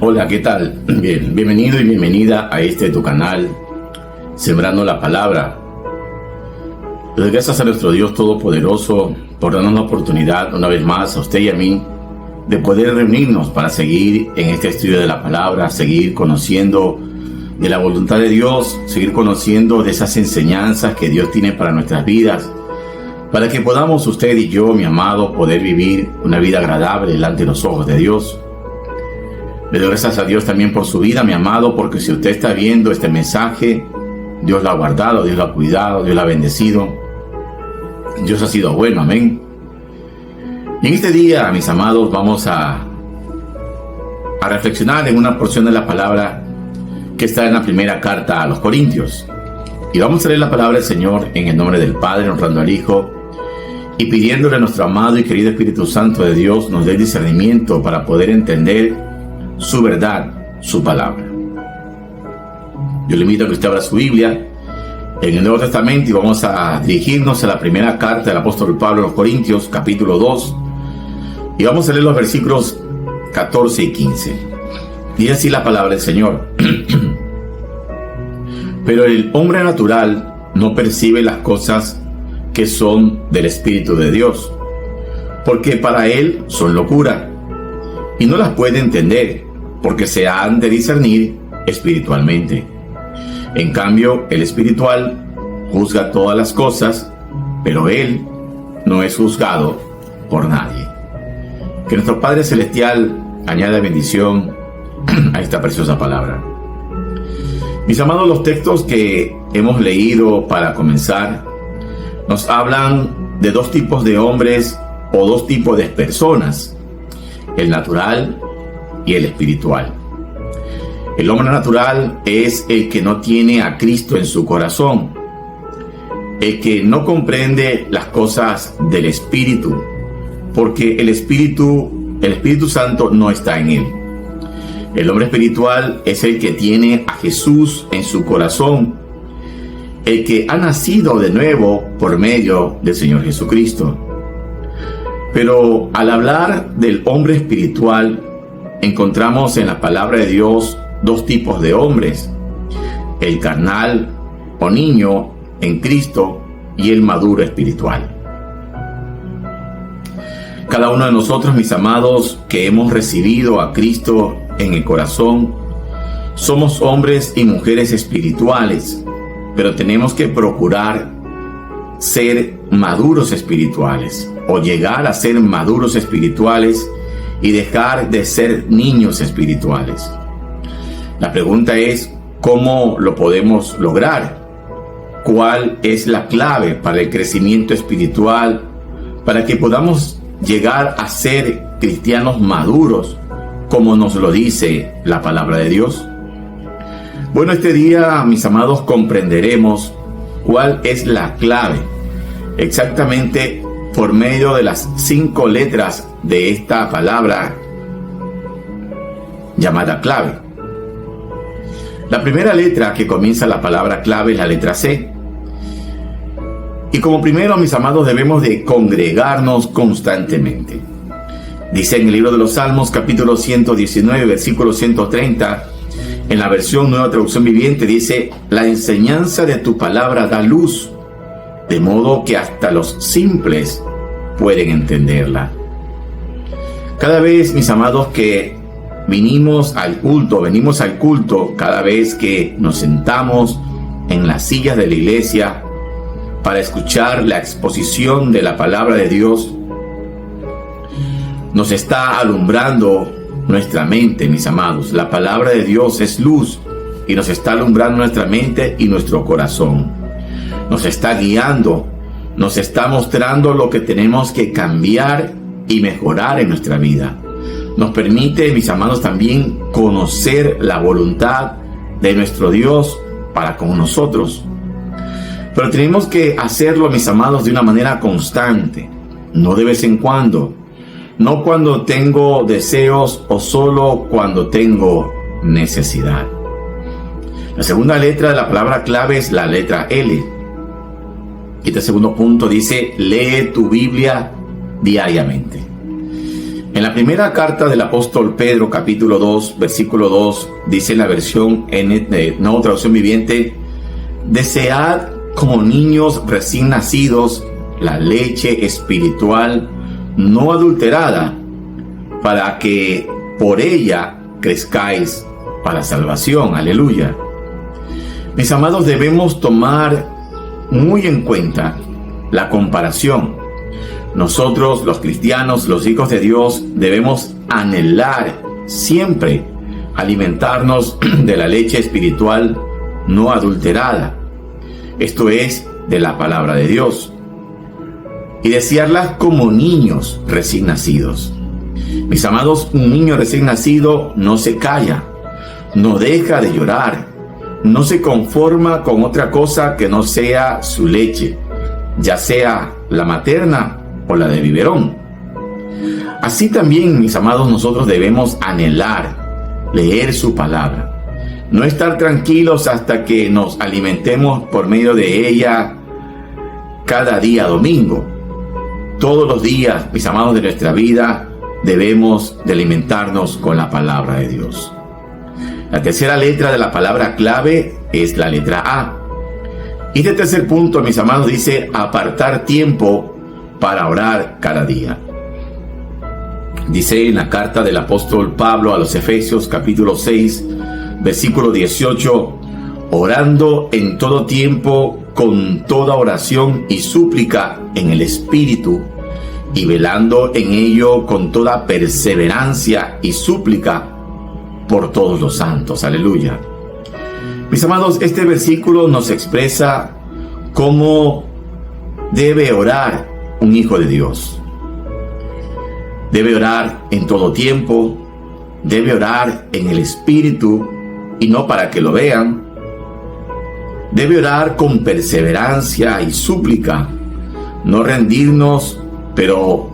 Hola, ¿qué tal? Bien, bienvenido y bienvenida a tu canal, Sembrando la Palabra. Le doy gracias a nuestro Dios Todopoderoso por darnos la oportunidad una vez más a usted y a mí de poder reunirnos para seguir en este estudio de la Palabra, seguir conociendo de la voluntad de Dios, seguir conociendo de esas enseñanzas que Dios tiene para nuestras vidas, para que podamos usted y yo, mi amado, poder vivir una vida agradable delante de los ojos de Dios. Le doy gracias a Dios también por su vida, mi amado, porque si usted está viendo este mensaje, Dios la ha guardado, Dios la ha cuidado, Dios la ha bendecido. Dios ha sido bueno, amén. Y en este día, mis amados, vamos a reflexionar en una porción de la palabra que está en la primera carta a los Corintios. Y vamos a leer la palabra del Señor en el nombre del Padre, honrando al Hijo, y pidiéndole a nuestro amado y querido Espíritu Santo de Dios nos dé discernimiento para poder entender su verdad, su palabra. Yo le invito a que usted abra su Biblia en el Nuevo Testamento y vamos a dirigirnos a la primera carta del apóstol Pablo a los Corintios, capítulo 2, y vamos a leer los versículos 14 y 15. Dice así la palabra del Señor. Pero el hombre natural no percibe las cosas que son del Espíritu de Dios, porque para él son locura, y no las puede entender, porque se han de discernir espiritualmente. En cambio, el espiritual juzga todas las cosas, pero él no es juzgado por nadie. Que nuestro Padre Celestial añada bendición a esta preciosa palabra. Mis amados, los textos que hemos leído para comenzar nos hablan de dos tipos de hombres o dos tipos de personas: el natural y el espiritual. El hombre natural es el que no tiene a Cristo en su corazón, el que no comprende las cosas del Espíritu, porque el Espíritu Santo no está en él. El hombre espiritual es el que tiene a Jesús en su corazón, el que ha nacido de nuevo por medio del Señor Jesucristo. Pero al hablar del hombre espiritual, encontramos en la palabra de Dios dos tipos de hombres: el carnal o niño en Cristo y el maduro espiritual. Cada uno de nosotros, mis amados, que hemos recibido a Cristo en el corazón, somos hombres y mujeres espirituales, pero tenemos que procurar ser maduros espirituales o llegar a ser maduros espirituales y dejar de ser niños espirituales. La pregunta es, ¿cómo lo podemos lograr? ¿Cuál es la clave para el crecimiento espiritual, para que podamos llegar a ser cristianos maduros, como nos lo dice la palabra de Dios? Bueno, este día, mis amados, comprenderemos cuál es la clave, exactamente por medio de las 5 letras de esta palabra llamada clave. La primera letra que comienza la palabra clave es la letra C. Y como primero, mis amados, debemos de congregarnos constantemente. Dice en el libro de los Salmos, capítulo 119, versículo 130, en la versión Nueva Traducción Viviente, dice: la enseñanza de tu palabra da luz, de modo que hasta los simples pueden entenderla. Cada vez, mis amados, que venimos al culto, cada vez que nos sentamos en las sillas de la iglesia para escuchar la exposición de la palabra de Dios, nos está alumbrando nuestra mente, mis amados. La palabra de Dios es luz y nos está alumbrando nuestra mente y nuestro corazón. Nos está guiando, nos está mostrando lo que tenemos que cambiar y mejorar en nuestra vida. Nos permite, mis amados, también conocer la voluntad de nuestro Dios para con nosotros. Pero tenemos que hacerlo, mis amados, de una manera constante, no de vez en cuando, no cuando tengo deseos o solo cuando tengo necesidad. La segunda letra de la palabra clave es la letra L. Y este segundo punto dice: lee tu Biblia diariamente. En la primera carta del apóstol Pedro, capítulo 2, versículo 2, dice en la versión Nueva Traducción Viviente: desead como niños recién nacidos la leche espiritual no adulterada, para que por ella crezcáis para salvación. Aleluya. Mis amados, debemos tomar muy en cuenta la comparación. Nosotros, los cristianos, los hijos de Dios, debemos anhelar siempre alimentarnos de la leche espiritual no adulterada. Esto es, de la palabra de Dios. Y desearla como niños recién nacidos. Mis amados, un niño recién nacido no se calla, no deja de llorar, no se conforma con otra cosa que no sea su leche, ya sea la materna o la de biberón. Así también, mis amados, nosotros debemos anhelar leer su palabra, no estar tranquilos hasta que nos alimentemos por medio de ella cada día domingo. Todos los días, mis amados, de nuestra vida debemos de alimentarnos con la palabra de Dios. La tercera letra de la palabra clave es la letra A. Y este tercer punto, mis amados, dice apartar tiempo para orar cada día. Dice en la carta del apóstol Pablo a los Efesios, capítulo 6, versículo 18: orando en todo tiempo con toda oración y súplica en el Espíritu, y velando en ello con toda perseverancia y súplica por todos los santos. Aleluya. Mis amados, este versículo nos expresa cómo debe orar un hijo de Dios. Debe orar en todo tiempo, debe orar en el Espíritu y no para que lo vean. Debe orar con perseverancia y súplica, no rendirnos, pero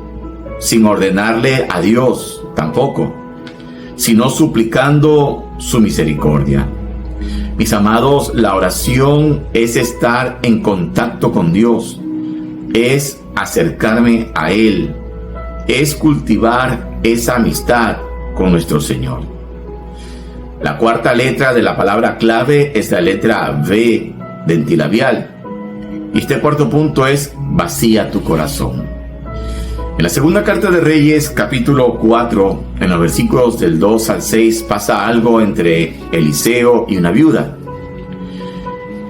sin ordenarle a Dios tampoco, sino suplicando su misericordia. Mis amados, la oración es estar en contacto con Dios, es acercarme a Él, es cultivar esa amistad con nuestro Señor. La cuarta letra de la palabra clave es la letra V dentilabial. Y este cuarto punto es: vacía tu corazón. En la segunda carta de Reyes, capítulo 4, en los versículos del 2 al 6, pasa algo entre Eliseo y una viuda.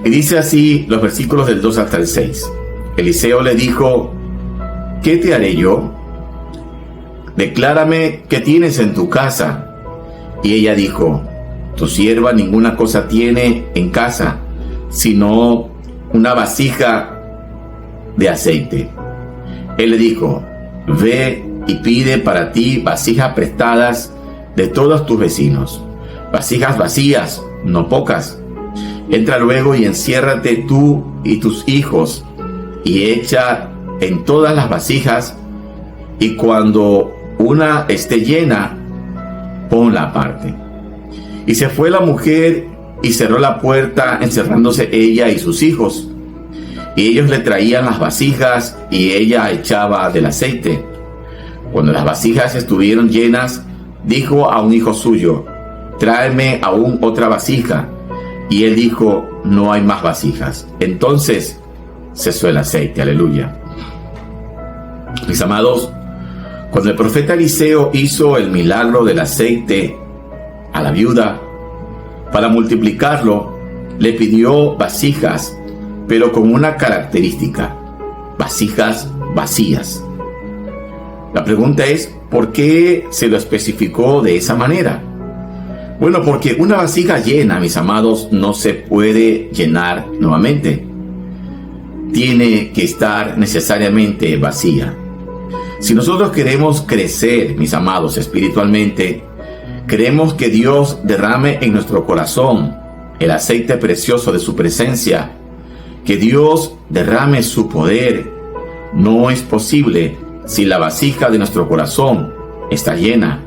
Y dice así los versículos del 2 hasta el 6. Eliseo le dijo: ¿qué te haré yo? Declárame qué tienes en tu casa. Y ella dijo: tu sierva ninguna cosa tiene en casa, sino una vasija de aceite. Él le dijo: ve y pide para ti vasijas prestadas de todos tus vecinos, vasijas vacías, no pocas. Entra luego y enciérrate tú y tus hijos, y echa en todas las vasijas, y cuando una esté llena, ponla aparte. Y se fue la mujer y cerró la puerta, encerrándose ella y sus hijos. Y ellos le traían las vasijas y ella echaba del aceite. Cuando las vasijas estuvieron llenas, dijo a un hijo suyo: tráeme aún otra vasija. Y él dijo: no hay más vasijas. Entonces cesó el aceite. Aleluya. Mis amados, cuando el profeta Eliseo hizo el milagro del aceite a la viuda, para multiplicarlo, le pidió vasijas, pero con una característica: vasijas vacías. La pregunta es: ¿por qué se lo especificó de esa manera? Bueno, porque una vasija llena, mis amados, no se puede llenar nuevamente. Tiene que estar necesariamente vacía. Si nosotros queremos crecer, mis amados, espiritualmente, queremos que Dios derrame en nuestro corazón el aceite precioso de su presencia, que Dios derrame su poder, no es posible si la vasija de nuestro corazón está llena.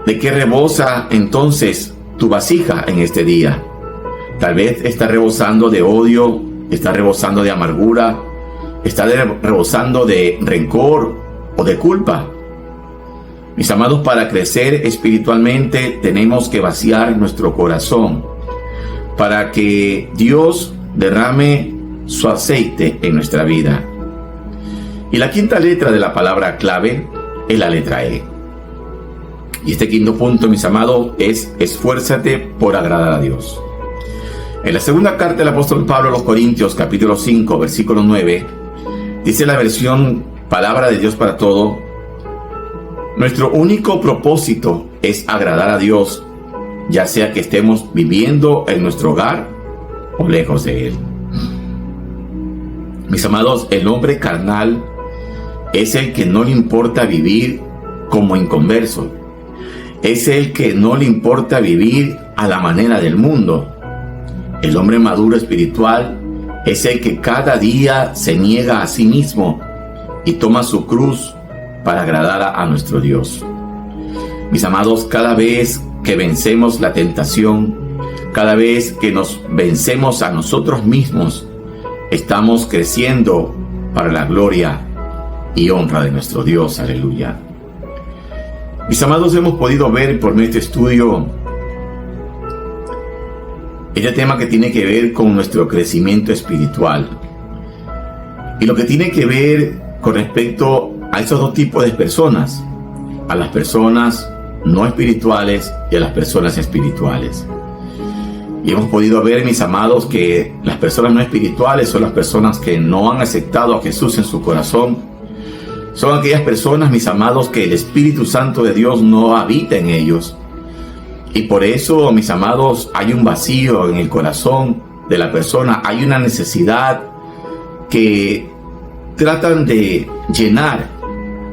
¿De qué rebosa entonces tu vasija en este día? Tal vez está rebosando de odio, está rebosando de amargura, está rebosando de rencor o de culpa. Mis amados, para crecer espiritualmente tenemos que vaciar nuestro corazón para que Dios derrame su aceite en nuestra vida. Y la quinta letra de la palabra clave es la letra E. Y este quinto punto, mis amados, es esfuérzate por agradar a Dios. En la segunda carta del apóstol Pablo a los Corintios, capítulo 5, versículo 9, dice la versión Palabra de Dios para todo: nuestro único propósito es agradar a Dios, ya sea que estemos viviendo en nuestro hogar o lejos de Él. Mis amados, el hombre carnal es el que no le importa vivir como inconverso. Es el que no le importa vivir a la manera del mundo. El hombre maduro espiritual es el que cada día se niega a sí mismo y toma su cruz para agradar a nuestro Dios. Mis amados, cada vez que vencemos la tentación, cada vez que nos vencemos a nosotros mismos, estamos creciendo para la gloria y honra de nuestro Dios. Aleluya. Mis amados, hemos podido ver por medio de este estudio este tema que tiene que ver con nuestro crecimiento espiritual y lo que tiene que ver con respecto a esos dos tipos de personas, a las personas no espirituales y a las personas espirituales. Y hemos podido ver, mis amados, que las personas no espirituales son las personas que no han aceptado a Jesús en su corazón. Son aquellas personas, mis amados, que el Espíritu Santo de Dios no habita en ellos. Y por eso, mis amados, hay un vacío en el corazón de la persona. Hay una necesidad que tratan de llenar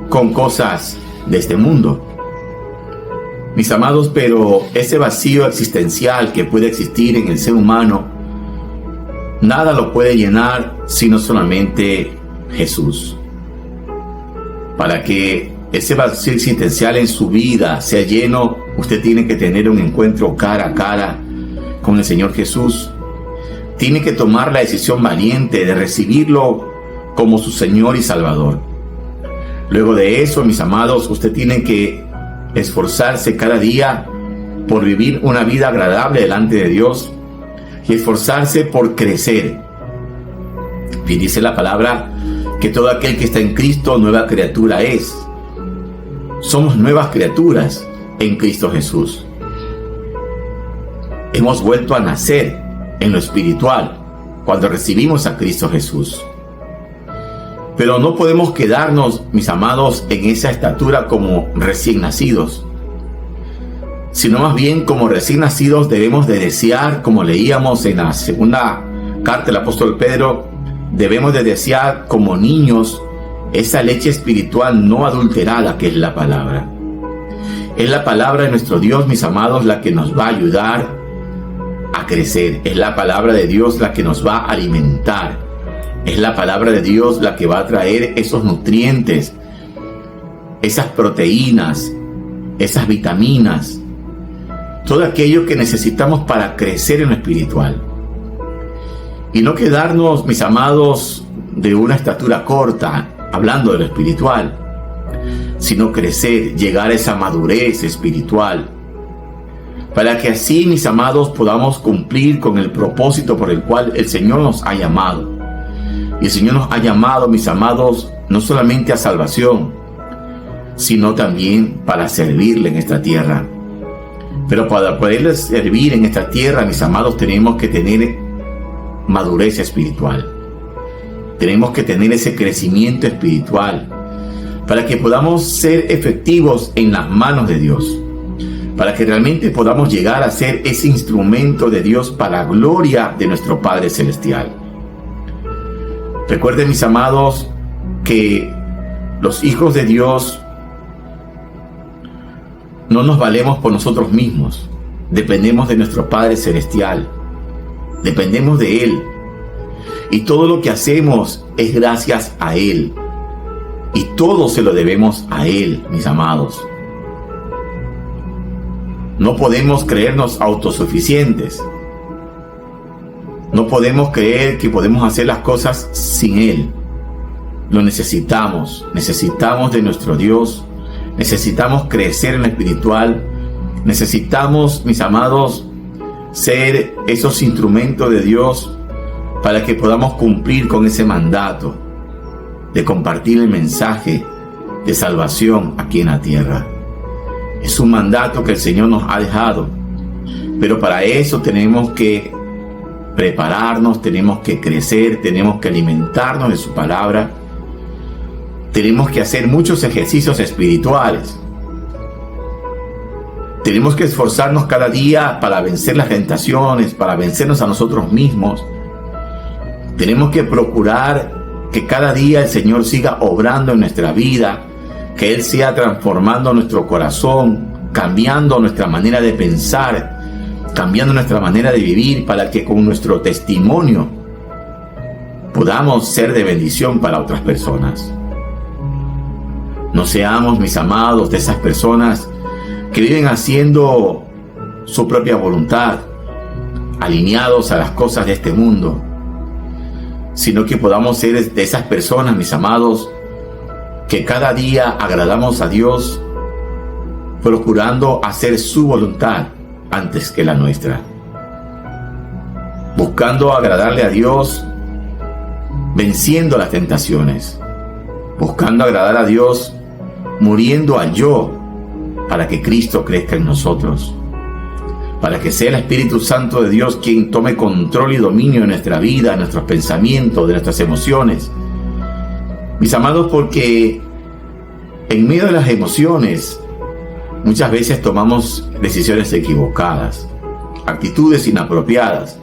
con cosas de este mundo. Mis amados, pero ese vacío existencial que puede existir en el ser humano, nada lo puede llenar sino solamente Jesús. Para que ese vacío existencial en su vida sea lleno, usted tiene que tener un encuentro cara a cara con el Señor Jesús. Tiene que tomar la decisión valiente de recibirlo como su Señor y Salvador. Luego de eso, mis amados, usted tiene que esforzarse cada día por vivir una vida agradable delante de Dios y esforzarse por crecer. Y dice la palabra que todo aquel que está en Cristo, nueva criatura es. Somos nuevas criaturas en Cristo Jesús. Hemos vuelto a nacer en lo espiritual cuando recibimos a Cristo Jesús. Pero no podemos quedarnos, mis amados, en esa estatura como recién nacidos, sino más bien como recién nacidos debemos de desear, como leíamos en la segunda carta del apóstol Pedro, debemos de desear como niños esa leche espiritual no adulterada que es la palabra. Es la palabra de nuestro Dios, mis amados, la que nos va a ayudar a crecer. Es la palabra de Dios la que nos va a alimentar. Es la palabra de Dios la que va a traer esos nutrientes, esas proteínas, esas vitaminas, todo aquello que necesitamos para crecer en lo espiritual. Y no quedarnos, mis amados, de una estatura corta, hablando de lo espiritual, sino crecer, llegar a esa madurez espiritual, para que así, mis amados, podamos cumplir con el propósito por el cual el Señor nos ha llamado. Y el Señor nos ha llamado, mis amados, no solamente a salvación, sino también para servirle en esta tierra. Pero para poderle servir en esta tierra, mis amados, tenemos que tener madurez espiritual. Tenemos que tener ese crecimiento espiritual para que podamos ser efectivos en las manos de Dios, para que realmente podamos llegar a ser ese instrumento de Dios para la gloria de nuestro Padre Celestial. Recuerden, mis amados, que los hijos de Dios no nos valemos por nosotros mismos. Dependemos de nuestro Padre Celestial. Dependemos de Él. Y todo lo que hacemos es gracias a Él. Y todo se lo debemos a Él, mis amados. No podemos creernos autosuficientes. No podemos creer que podemos hacer las cosas sin Él. lo necesitamos de nuestro Dios, necesitamos crecer en lo espiritual, necesitamos, mis amados, ser esos instrumentos de Dios para que podamos cumplir con ese mandato de compartir el mensaje de salvación aquí en la tierra. Es un mandato que el Señor nos ha dejado, pero para eso tenemos que prepararnos, tenemos que crecer, tenemos que alimentarnos de su palabra, tenemos que hacer muchos ejercicios espirituales, tenemos que esforzarnos cada día para vencer las tentaciones, para vencernos a nosotros mismos. Tenemos que procurar que cada día el Señor siga obrando en nuestra vida, que Él sea transformando nuestro corazón, cambiando nuestra manera de pensar, cambiando nuestra manera de vivir, para que con nuestro testimonio podamos ser de bendición para otras personas. No seamos, mis amados, de esas personas que viven haciendo su propia voluntad, alineados a las cosas de este mundo, sino que podamos ser de esas personas, mis amados, que cada día agradamos a Dios, procurando hacer su voluntad antes que la nuestra, buscando agradarle a Dios, venciendo las tentaciones, buscando agradar a Dios, muriendo al yo, para que Cristo crezca en nosotros, para que sea el Espíritu Santo de Dios quien tome control y dominio de nuestra vida, de nuestros pensamientos, de nuestras emociones. Mis amados, porque en medio de las emociones muchas veces tomamos decisiones equivocadas, actitudes inapropiadas,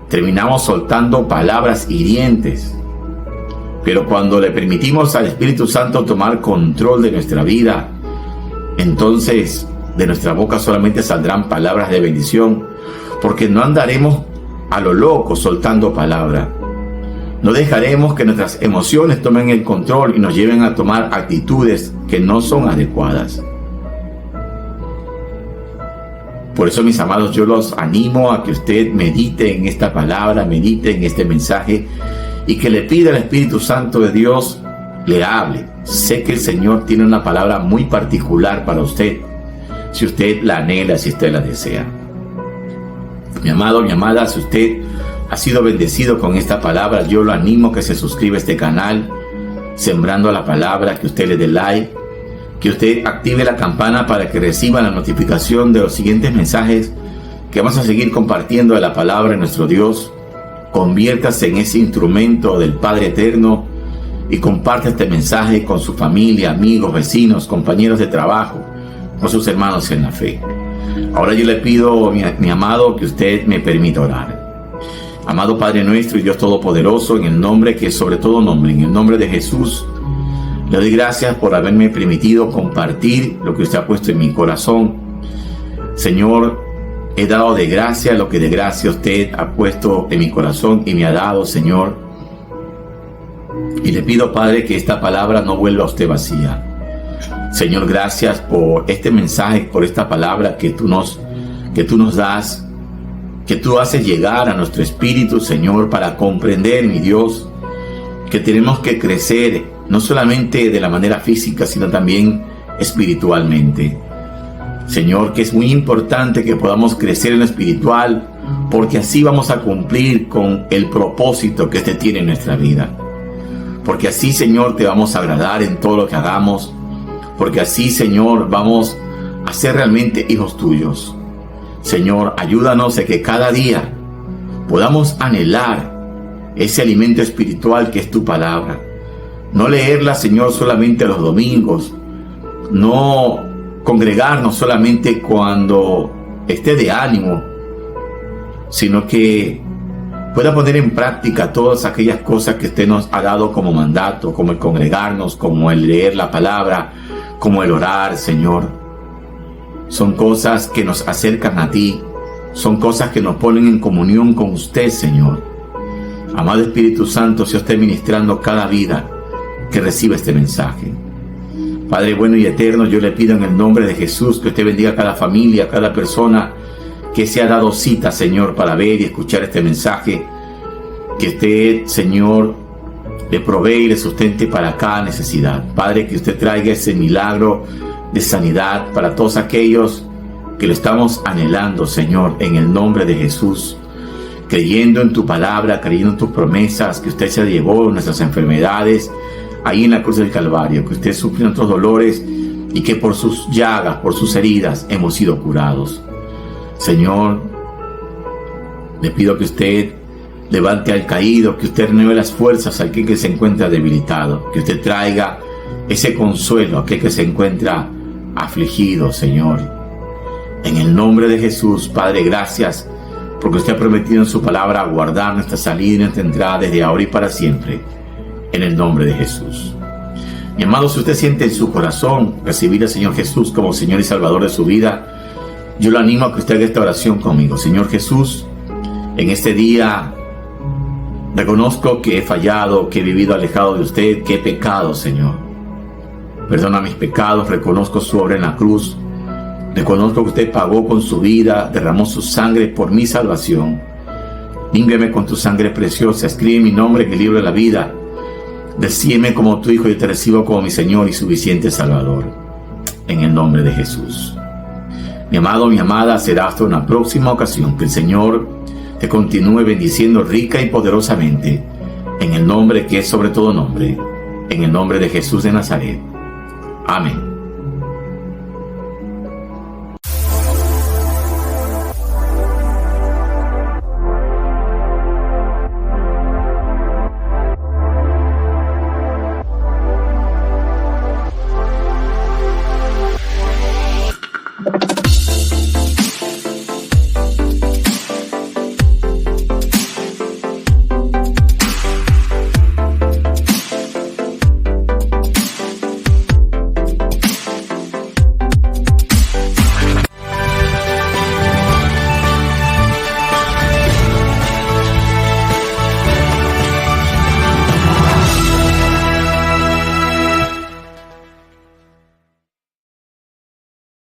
terminamos soltando palabras hirientes. Pero cuando le permitimos al Espíritu Santo tomar control de nuestra vida, entonces de nuestra boca solamente saldrán palabras de bendición, porque no andaremos a lo loco soltando palabras. No dejaremos que nuestras emociones tomen el control y nos lleven a tomar actitudes que no son adecuadas. Por eso, mis amados, yo los animo a que usted medite en esta palabra, medite en este mensaje y que le pida al Espíritu Santo de Dios le hable. Sé que el Señor tiene una palabra muy particular para usted, si usted la anhela, si usted la desea. Mi amado, mi amada, si usted ha sido bendecido con esta palabra, yo lo animo a que se suscriba a este canal, Sembrando la Palabra, que usted le dé like, que usted active la campana para que reciba la notificación de los siguientes mensajes que vamos a seguir compartiendo de la palabra de nuestro Dios. Conviértase en ese instrumento del Padre Eterno y comparte este mensaje con su familia, amigos, vecinos, compañeros de trabajo, con sus hermanos en la fe. Ahora yo le pido, mi amado, que usted me permita orar. Amado Padre nuestro y Dios Todopoderoso, en el nombre que es sobre todo nombre, en el nombre de Jesús, le doy gracias por haberme permitido compartir lo que usted ha puesto en mi corazón. Señor, he dado de gracia lo que de gracia usted ha puesto en mi corazón y me ha dado, Señor. Y le pido, Padre, que esta palabra no vuelva a usted vacía. Señor, gracias por este mensaje, por esta palabra que tú nos das, que tú haces llegar a nuestro espíritu, Señor, para comprender, mi Dios, que tenemos que crecer, no solamente de la manera física, sino también espiritualmente. Señor, que es muy importante que podamos crecer en lo espiritual, porque así vamos a cumplir con el propósito que usted tiene en nuestra vida. Porque así, Señor, te vamos a agradar en todo lo que hagamos. Porque así, Señor, vamos a ser realmente hijos tuyos. Señor, ayúdanos a que cada día podamos anhelar ese alimento espiritual que es tu palabra. No leerla, Señor, solamente los domingos. No congregarnos solamente cuando esté de ánimo, sino que pueda poner en práctica todas aquellas cosas que usted nos ha dado como mandato, como el congregarnos, como el leer la palabra, como el orar, Señor. Son cosas que nos acercan a ti, son cosas que nos ponen en comunión con usted, Señor. Amado Espíritu Santo, sea usted ministrando cada vida que reciba este mensaje. Padre bueno y eterno, yo le pido en el nombre de Jesús que usted bendiga a cada familia, a cada persona que se ha dado cita, Señor, para ver y escuchar este mensaje. Que usted, Señor, le provee y le sustente para cada necesidad. Padre, que usted traiga ese milagro de sanidad para todos aquellos que lo estamos anhelando, Señor, en el nombre de Jesús, creyendo en tu palabra, creyendo en tus promesas, que usted se llevó nuestras enfermedades ahí en la cruz del Calvario, que usted sufrió nuestros dolores y que por sus llagas, por sus heridas hemos sido curados. Señor, le pido que usted levante al caído, que usted renueve las fuerzas a aquel que se encuentra debilitado, que usted traiga ese consuelo a aquel que se encuentra afligido, Señor. En el nombre de Jesús, Padre, gracias porque usted ha prometido en su palabra guardar nuestra salida y nuestra entrada desde ahora y para siempre, en el nombre de Jesús. Mi amado, si usted siente en su corazón recibir al Señor Jesús como Señor y Salvador de su vida, yo lo animo a que usted haga esta oración conmigo. Señor Jesús, en este día reconozco que he fallado, que he vivido alejado de usted, que he pecado, Señor. Perdona mis pecados, reconozco su obra en la cruz, reconozco que usted pagó con su vida, derramó su sangre por mi salvación. Límpiame con tu sangre preciosa, escribe mi nombre en el libro de la vida. Recíbeme como tu Hijo y te recibo como mi Señor y suficiente Salvador. En el nombre de Jesús. Mi amado, mi amada, será hasta una próxima ocasión. Que el Señor te continúe bendiciendo rica y poderosamente, en el nombre que es sobre todo nombre, en el nombre de Jesús de Nazaret. Amén.